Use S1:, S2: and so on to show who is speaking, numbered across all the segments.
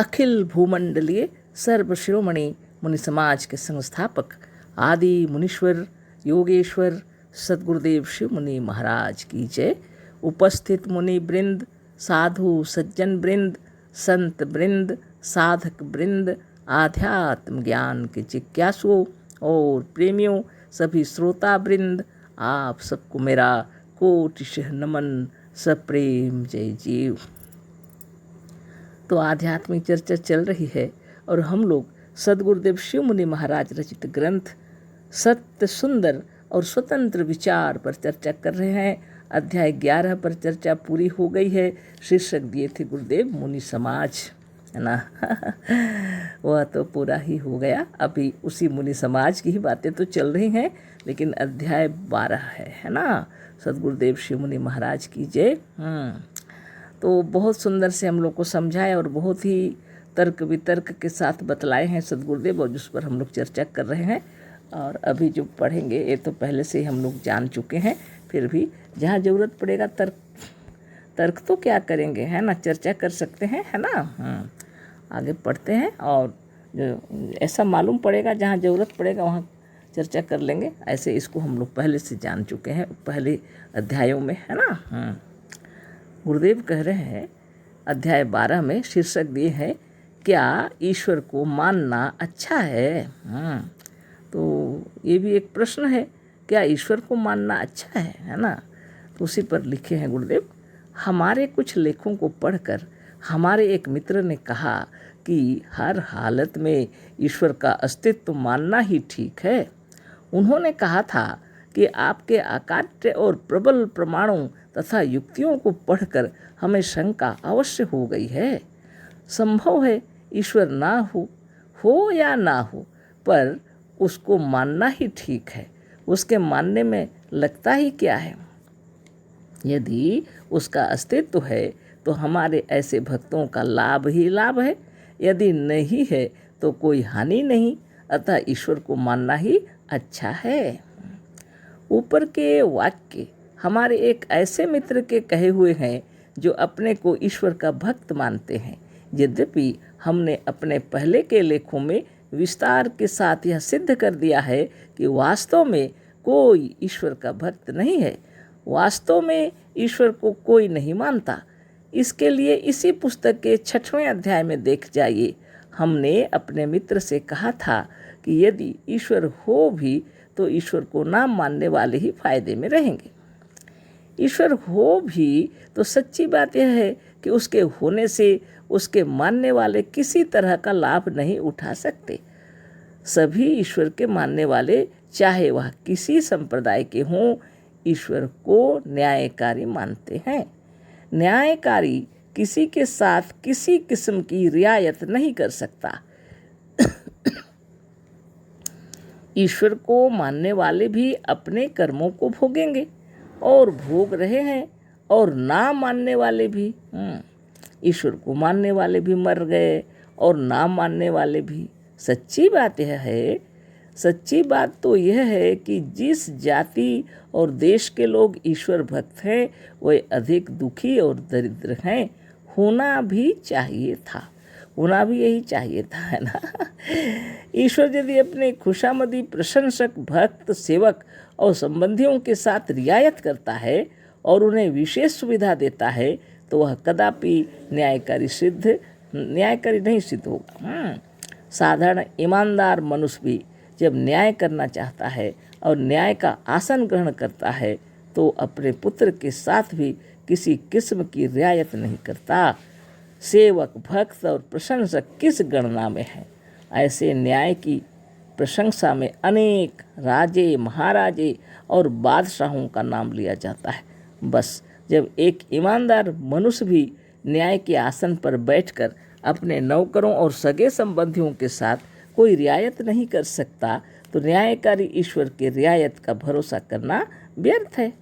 S1: अखिल भूमंडलीय सर्वशिरोमणि मुनि समाज के संस्थापक आदि मुनीश्वर योगेश्वर सद्गुरुदेव शिव मुनि महाराज की जय। उपस्थित मुनि वृंद, साधु सज्जन वृंद, संत वृंद, साधक वृंद, आध्यात्म ज्ञान के जिज्ञासुओं और प्रेमियों, सभी श्रोता वृंद, आप सबको मेरा कोटिशः नमन, सप्रेम जय जीव। तो आध्यात्मिक चर्चा चल रही है और हम लोग सद्गुरुदेव शिव मुनि महाराज रचित ग्रंथ सत्य सुंदर और स्वतंत्र विचार पर चर्चा कर रहे हैं। अध्याय 11 पर चर्चा पूरी हो गई है। शीर्षक दिए थे गुरुदेव मुनि समाज, है ना। वह तो पूरा ही हो गया। अभी उसी मुनि समाज की ही बातें तो चल रही हैं, लेकिन अध्याय 12 है ना। सद्गुरुदेव शिव मुनि महाराज की जय। तो बहुत सुंदर से हम लोग को समझाए और बहुत ही तर्क वितर्क के साथ बतलाए हैं सद्गुरुदेव, और जिस पर हम लोग चर्चा कर रहे हैं। और अभी जो पढ़ेंगे ये तो पहले से ही हम लोग जान चुके हैं, फिर भी जहाँ ज़रूरत पड़ेगा तर्क तो क्या करेंगे, है ना, चर्चा कर सकते हैं, है ना। आगे पढ़ते हैं और जो ऐसा मालूम पड़ेगा जहाँ ज़रूरत पड़ेगा वहाँ चर्चा कर लेंगे। ऐसे इसको हम लोग पहले से जान चुके हैं पहले अध्यायों में, है ना। गुरुदेव कह रहे हैं अध्याय 12 में शीर्षक दिए हैं, क्या ईश्वर को मानना अच्छा है। तो ये भी एक प्रश्न है, क्या ईश्वर को मानना अच्छा है ना। तो उसी पर लिखे हैं गुरुदेव, हमारे कुछ लेखों को पढ़कर हमारे एक मित्र ने कहा कि हर हालत में ईश्वर का अस्तित्व मानना ही ठीक है। उन्होंने कहा था कि आपके अकाट्य और प्रबल प्रमाणों तथा युक्तियों को पढ़कर हमें शंका अवश्य हो गई है। संभव है ईश्वर ना हो या ना हो, पर उसको मानना ही ठीक है। उसके मानने में लगता ही क्या है। यदि उसका अस्तित्व है तो हमारे ऐसे भक्तों का लाभ ही लाभ है, यदि नहीं है तो कोई हानि नहीं। अतः ईश्वर को मानना ही अच्छा है। ऊपर के वाक्य हमारे एक ऐसे मित्र के कहे हुए हैं जो अपने को ईश्वर का भक्त मानते हैं। यद्यपि हमने अपने पहले के लेखों में विस्तार के साथ यह सिद्ध कर दिया है कि वास्तव में कोई ईश्वर का भक्त नहीं है। वास्तव में ईश्वर को कोई नहीं मानता। इसके लिए इसी पुस्तक के 6वें अध्याय में देख जाइए। हमने अपने मित्र से कहा था कि यदि ईश्वर हो भी तो ईश्वर को ना मानने वाले ही फायदे में रहेंगे। ईश्वर हो भी तो सच्ची बात यह है कि उसके होने से उसके मानने वाले किसी तरह का लाभ नहीं उठा सकते। सभी ईश्वर के मानने वाले, चाहे वह किसी संप्रदाय के हों, ईश्वर को न्यायकारी मानते हैं। न्यायकारी किसी के साथ किसी किस्म की रियायत नहीं कर सकता। ईश्वर को मानने वाले भी अपने कर्मों को भोगेंगे और भोग रहे हैं, और ना मानने वाले भी। ईश्वर को मानने वाले भी मर गए और ना मानने वाले भी। सच्ची बात तो यह है कि जिस जाति और देश के लोग ईश्वर भक्त हैं वे अधिक दुखी और दरिद्र हैं। होना भी यही चाहिए था, है ना। ईश्वर यदि अपने खुशामदी प्रशंसक, भक्त, सेवक और संबंधियों के साथ रियायत करता है और उन्हें विशेष सुविधा देता है तो वह कदापि न्यायकारी नहीं सिद्ध होगा। साधारण ईमानदार मनुष्य भी जब न्याय करना चाहता है और न्याय का आसन ग्रहण करता है तो अपने पुत्र के साथ भी किसी किस्म की रियायत नहीं करता। सेवक, भक्त और प्रशंसक किस गणना में है। ऐसे न्याय की प्रशंसा में अनेक राजे, महाराजे और बादशाहों का नाम लिया जाता है। बस जब एक ईमानदार मनुष्य भी न्याय के आसन पर बैठकर अपने नौकरों और सगे संबंधियों के साथ कोई रियायत नहीं कर सकता तो न्यायकारी ईश्वर के रियायत का भरोसा करना व्यर्थ है।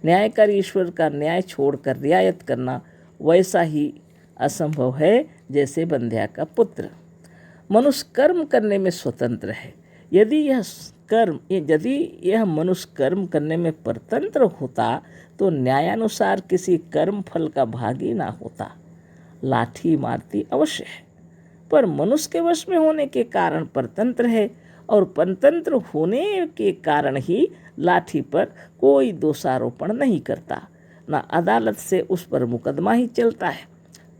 S1: न्यायकारी ईश्वर का न्याय छोड़कर रियायत करना वैसा ही असंभव है जैसे बंध्या का पुत्र। मनुष्य कर्म करने में स्वतंत्र है। यदि यह मनुष्य कर्म करने में परतंत्र होता तो न्यायानुसार किसी कर्म फल का भागी ना होता। लाठी मारती अवश्य है, पर मनुष्य के वश में होने के कारण परतंत्र है, और परतंत्र होने के कारण ही लाठी पर कोई दोषारोपण नहीं करता, न अदालत से उस पर मुकदमा ही चलता है।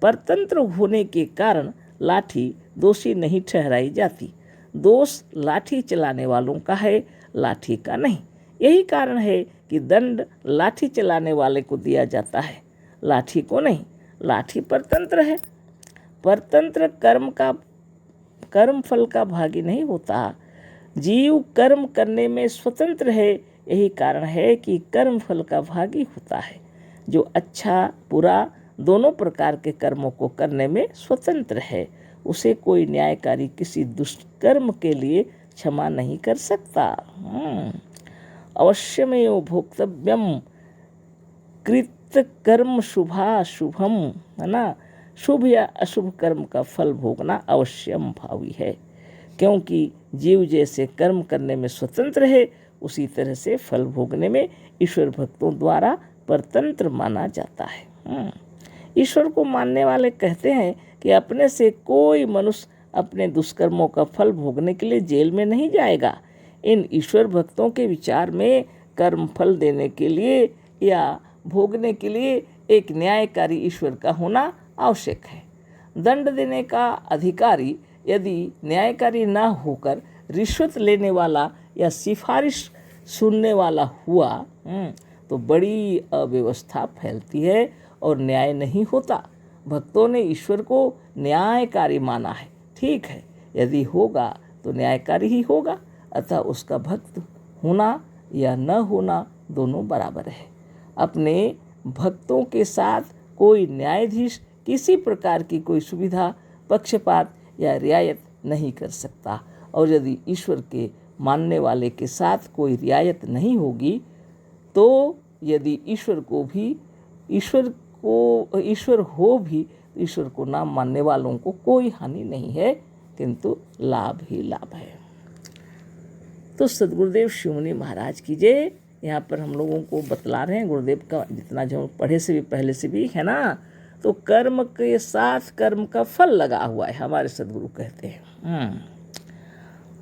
S1: परतंत्र होने के कारण लाठी दोषी नहीं ठहराई जाती। दोष लाठी चलाने वालों का है, लाठी का नहीं। यही कारण है कि दंड लाठी चलाने वाले को दिया जाता है, लाठी को नहीं। लाठी परतंत्र है। परतंत्र कर्म फल का भागी नहीं होता। जीव कर्म करने में स्वतंत्र है। यही कारण है कि कर्म फल का भागी होता है। जो अच्छा बुरा दोनों प्रकार के कर्मों को करने में स्वतंत्र है, उसे कोई न्यायकारी किसी दुष्कर्म के लिए क्षमा नहीं कर सकता। अवश्यमेव भोक्तव्यम कृत कर्म शुभाशुभम, है ना। शुभ या अशुभ कर्म का फल भोगना अवश्यम भावी है, क्योंकि जीव जैसे कर्म करने में स्वतंत्र है, उसी तरह से फल भोगने में ईश्वर भक्तों द्वारा परतंत्र माना जाता है। ईश्वर को मानने वाले कहते हैं कि अपने से कोई मनुष्य अपने दुष्कर्मों का फल भोगने के लिए जेल में नहीं जाएगा। इन ईश्वर भक्तों के विचार में कर्म फल देने के लिए या भोगने के लिए एक न्यायकारी ईश्वर का होना आवश्यक है। दंड देने का अधिकारी यदि न्यायकारी न होकर रिश्वत लेने वाला या सिफारिश सुनने वाला हुआ तो बड़ी अव्यवस्था फैलती है और न्याय नहीं होता। भक्तों ने ईश्वर को न्यायकारी माना है, ठीक है, यदि होगा तो न्यायकारी ही होगा, अतः उसका भक्त होना या न होना दोनों बराबर है। अपने भक्तों के साथ कोई न्यायाधीश किसी प्रकार की कोई सुविधा, पक्षपात या रियायत नहीं कर सकता, और यदि ईश्वर के मानने वाले के साथ कोई रियायत नहीं होगी तो यदि ईश्वर हो भी तो ईश्वर को ना मानने वालों को कोई हानि नहीं है, किंतु लाभ ही लाभ है। तो सद्गुरुदेव शिवमुनि महाराज की जय। यहाँ पर हम लोगों को बतला रहे हैं गुरुदेव का जितना जो पढ़े से भी पहले से भी है ना, तो कर्म के साथ कर्म का फल लगा हुआ है, हमारे सद्गुरु कहते हैं।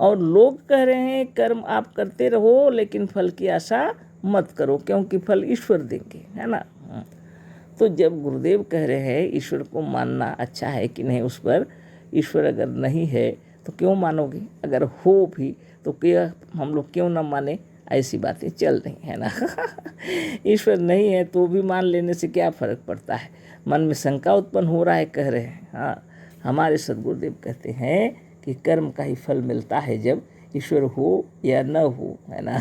S1: और लोग कह रहे हैं कर्म आप करते रहो लेकिन फल की आशा मत करो, क्योंकि फल ईश्वर देंगे, है ना। तो जब गुरुदेव कह रहे हैं ईश्वर को मानना अच्छा है कि नहीं, उस पर ईश्वर अगर नहीं है तो क्यों मानोगे, अगर हो भी तो क्या हम लोग क्यों ना माने, ऐसी बातें चल रही है ना। ईश्वर नहीं है तो भी मान लेने से क्या फ़र्क पड़ता है, मन में शंका उत्पन्न हो रहा है, कह रहे हैं। हाँ, हमारे सद्गुरुदेव कहते हैं कि कर्म का ही फल मिलता है जब ईश्वर हो या न हो, है ना।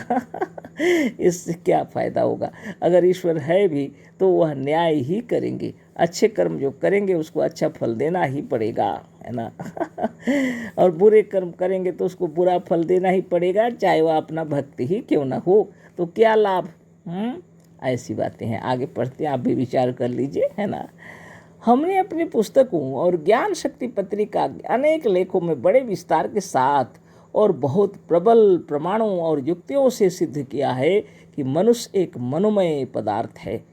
S1: इससे क्या फ़ायदा होगा, अगर ईश्वर है भी तो वह न्याय ही करेंगे, अच्छे कर्म जो करेंगे उसको अच्छा फल देना ही पड़ेगा, है ना। और बुरे कर्म करेंगे तो उसको बुरा फल देना ही पड़ेगा, चाहे वह अपना भक्ति ही क्यों ना हो, तो क्या लाभ। ऐसी बातें हैं, आगे पढ़ते हैं, आप भी विचार कर लीजिए, है ना। हमने अपनी पुस्तकों और ज्ञान शक्ति पत्रिका अनेक लेखों में बड़े विस्तार के साथ और बहुत प्रबल प्रमाणों और युक्तियों से सिद्ध किया है कि मनुष्य एक मनोमय पदार्थ है।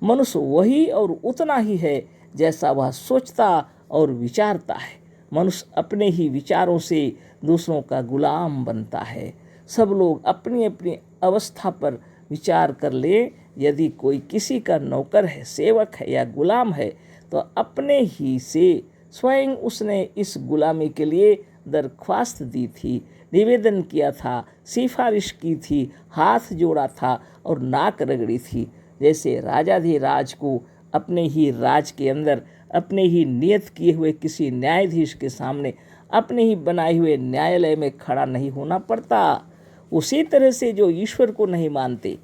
S1: मनुष्य वही और उतना ही है जैसा वह सोचता और विचारता है। मनुष्य अपने ही विचारों से दूसरों का गुलाम बनता है। सब लोग अपनी अपनी अवस्था पर विचार कर ले, यदि कोई किसी का नौकर है, सेवक है या गुलाम है तो अपने ही से स्वयं उसने इस गुलामी के लिए दरख्वास्त दी थी, निवेदन किया था, सिफारिश की थी, हाथ जोड़ा था और नाक रगड़ी थी। जैसे राजाधिराज को अपने ही राज के अंदर अपने ही नियत किए हुए किसी न्यायाधीश के सामने अपने ही बनाए हुए न्यायालय में खड़ा नहीं होना पड़ता, उसी तरह से जो ईश्वर को नहीं मानते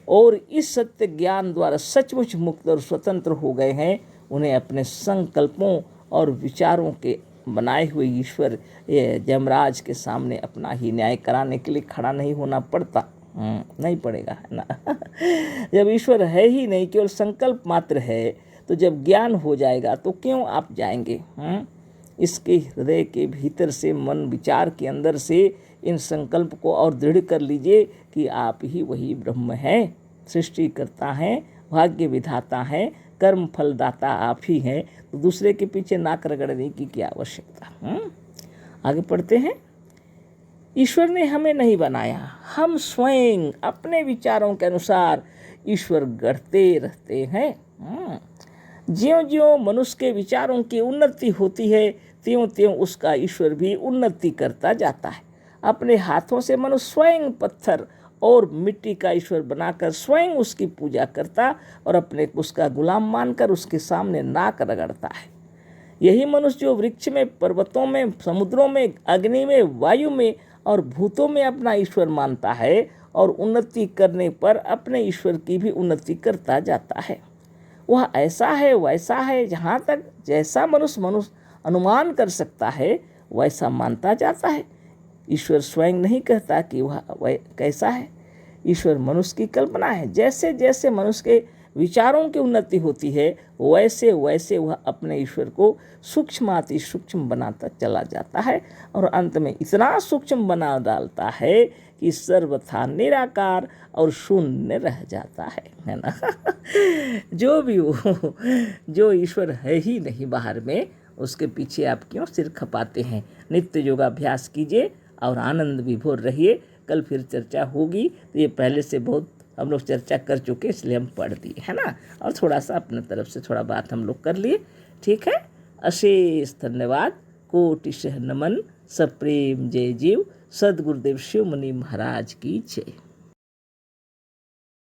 S1: और इस सत्य ज्ञान द्वारा सचमुच मुक्त और स्वतंत्र हो गए हैं, उन्हें अपने संकल्पों और विचारों के बनाए हुए ईश्वर यमराज के सामने अपना ही न्याय कराने के लिए खड़ा नहीं होना पड़ता, नहीं पड़ेगा, है ना। जब ईश्वर है ही नहीं, केवल संकल्प मात्र है, तो जब ज्ञान हो जाएगा तो क्यों आप जाएंगे। इसके हृदय के भीतर से, मन विचार के अंदर से इन संकल्प को और दृढ़ कर लीजिए कि आप ही वही ब्रह्म हैं, सृष्टि करता है, भाग्य विधाता है, कर्म फलदाता आप ही हैं, तो दूसरे के पीछे नाक रगड़ने की क्या आवश्यकता। आगे पढ़ते हैं। ईश्वर ने हमें नहीं बनाया, हम स्वयं अपने विचारों के अनुसार ईश्वर गढ़ते रहते हैं। ज्यों ज्यों मनुष्य के विचारों की उन्नति होती है त्यों त्यों उसका ईश्वर भी उन्नति करता जाता है। अपने हाथों से मनुष्य स्वयं पत्थर और मिट्टी का ईश्वर बनाकर स्वयं उसकी पूजा करता और अपने उसका गुलाम मानकर उसके सामने नाक रगड़ता है। यही मनुष्य जो वृक्ष में, पर्वतों में, समुद्रों में, अग्नि में, वायु में और भूतों में अपना ईश्वर मानता है और उन्नति करने पर अपने ईश्वर की भी उन्नति करता जाता है, वह ऐसा है वैसा है, जहाँ तक जैसा मनुष्य अनुमान कर सकता है वैसा मानता जाता है। ईश्वर स्वयं नहीं कहता कि वह कैसा है, ईश्वर मनुष्य की कल्पना है। जैसे जैसे मनुष्य के विचारों की उन्नति होती है वैसे वैसे वह अपने ईश्वर को सूक्ष्माति सूक्ष्म बनाता चला जाता है और अंत में इतना सूक्ष्म बना डालता है कि सर्वथा निराकार और शून्य रह जाता है ना। जो भी हो, जो ईश्वर है ही नहीं बाहर में, उसके पीछे आप क्यों सिर खपाते हैं। नित्य योगाभ्यास कीजिए और आनंद विभोर रहिए। कल फिर चर्चा होगी, तो ये पहले से बहुत हम लोग चर्चा कर चुके, इसलिए हम पढ़ दिए है ना, और थोड़ा सा अपने तरफ से थोड़ा बात हम लोग कर लिए। ठीक है, अशेष धन्यवाद, कोटिशः नमन, सप्रेम जय जीव। सद्गुरुदेव शिव मुनि महाराज की जय।